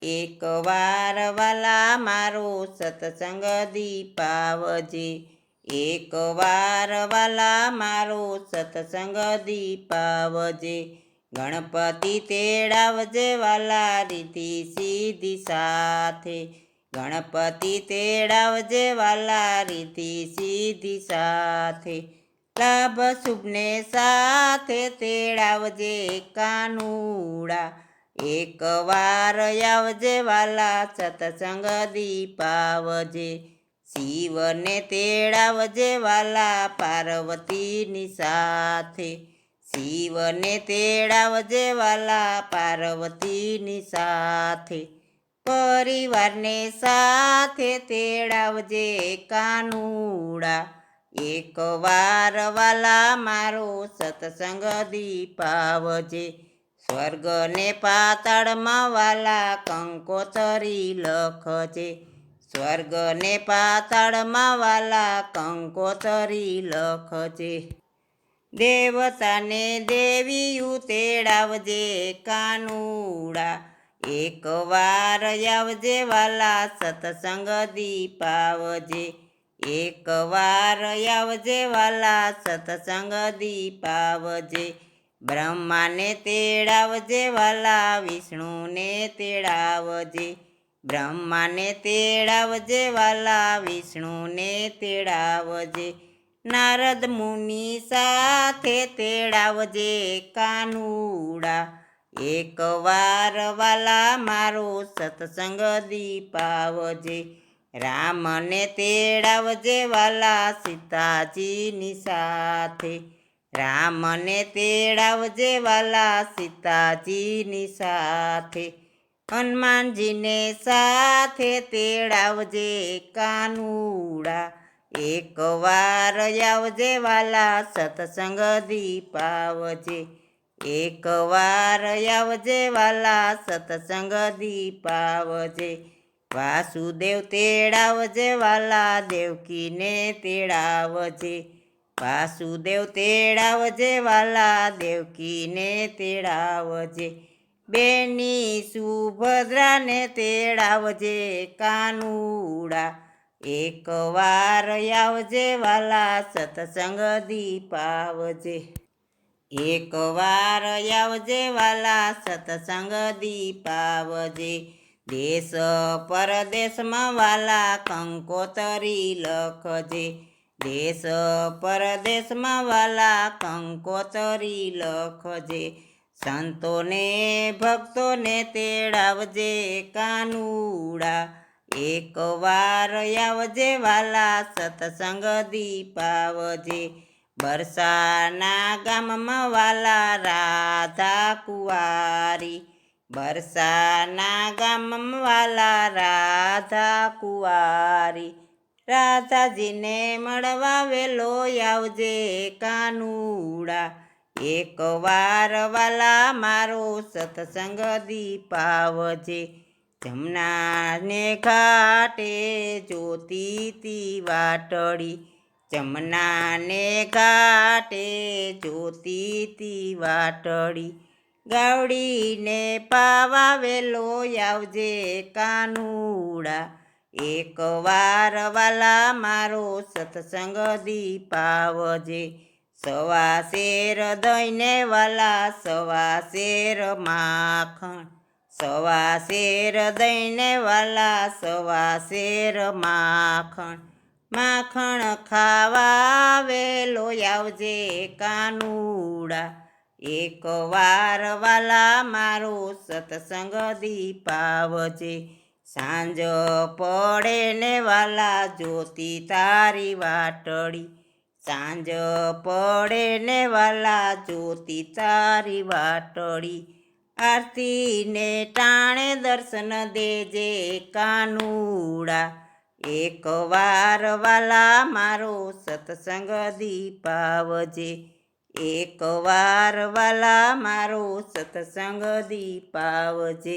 એક વાર વાલા મારો સત્સંગ દીપાવજે, એક વાર વાલા મારો સત્સંગ દીપાવજે. ગણપતિ તેડાવજે વાલા રીતિ સીધી સાથે, ગણપતિ તેડાવજે વાલા રીતિ સીધી સાથે. લાભ શુભને સાથે તેડાવજે કાનુડા, એક વાર આવજે વાલા સત્સંગ દીપાવજે. શિવને તેડાવજે વાલા પાર્વતીની સાથે, શિવને તેડાવજે વાલા પાર્વતીની સાથે. પરિવારને સાથે તેડાવજે કાનુડા, એક વાર વાલા મારો સત્સંગ દીપાવજે. સ્વર્ગ ને પાતાળમાં વાલા કંકોતરી લખજે, સ્વર્ગ ને પાતાળમાં વાલા કંકોતરી લખજે. દેવતાને દેવીયું તેડાવજે કાનુડા, એક વાર આવજે વાલા સત્સંગ દીપાવજે, એક વાર આવજે વાલા સત્સંગ દીપાવજે. બ્રહ્માને તેડાવજે વાલા વિષ્ણુને તેડાવજે, બ્રહ્માને તેડાવજે વાલા વિષ્ણુને તેડાવજે. નારદ મુનિ સાથે તેડાવજે કાનુડા, એક વાર વાલા મારો સત્સંગ દીપાવજે. રામને તેડાવજે વાલા સીતાજીની સાથે, રામને તેડાવજે વાલા સીતાજીની સાથે. હનુમાનજીને સાથે તેડાવજે કાનુડા, એક વાર આવજે વાલા સત્સંગ દીપાવજે, એક વાર આવજે વાલા સત્સંગ દીપાવજે. વાસુદેવ તેડાવજે વાલા દેવકીને તેડાવજે, વાસુદેવ તેડાવજે વાલા દેવકીને તેડાવજે. બેની સુભદ્રાને તેડાવજે કાનુડા, એક વાર આવજે વાલા સત્સંગ દીપાવજે, એક વાર આવજે વાલા સત્સંગ દીપાવજે. દેશ પરદેશમાં વાલા કંકોતરી લખજે, દેશ પરદેશમાં વાલા કંકોતરી લખજે. સંતોને ભક્તોને તેડાવજે કાનુડા, એક વાર આવજે વાલા સત્સંગ દીપાવજે. બરસાના ગામમાં વાલા રાધા કુંવારી, બરસાના ગામમાં વાલા રાધા કુંવારી. રાધાજીને મળવા વેલો આવજે કાનુડા, એક વાર વાલા મારો સત્સંગ દીપાવજે. જમનાને ઘાટે જોતી વાટડી, જમનાને ઘાટે જોતી વાટડી. ગાવડીને પાવા વેલો આવજે કાનુડા, એક વાર વાલા મારો સત્સંગ દીપાવજે. સવા શેર દઈને વાલા સવા શેર માખણ, સવા શેર દઈને વાલા સવા શેર માખણ. માખણ ખાવા વેલો આવજે કાનુડા, એક વાર વાલા મારો સત્સંગ દીપાવજે. સાંજ પડે ને વાલા જોતી તારી વાટડી, સાંજ પડે ને વાલા જોતી તારી વાટડી. આરતીને ટાણે દર્શન દેજે કાનુડા, એક વાર વાલા મારો સત્સંગ દીપાવજે, એક વાર વાલા મારો સત્સંગ દીપાવજે.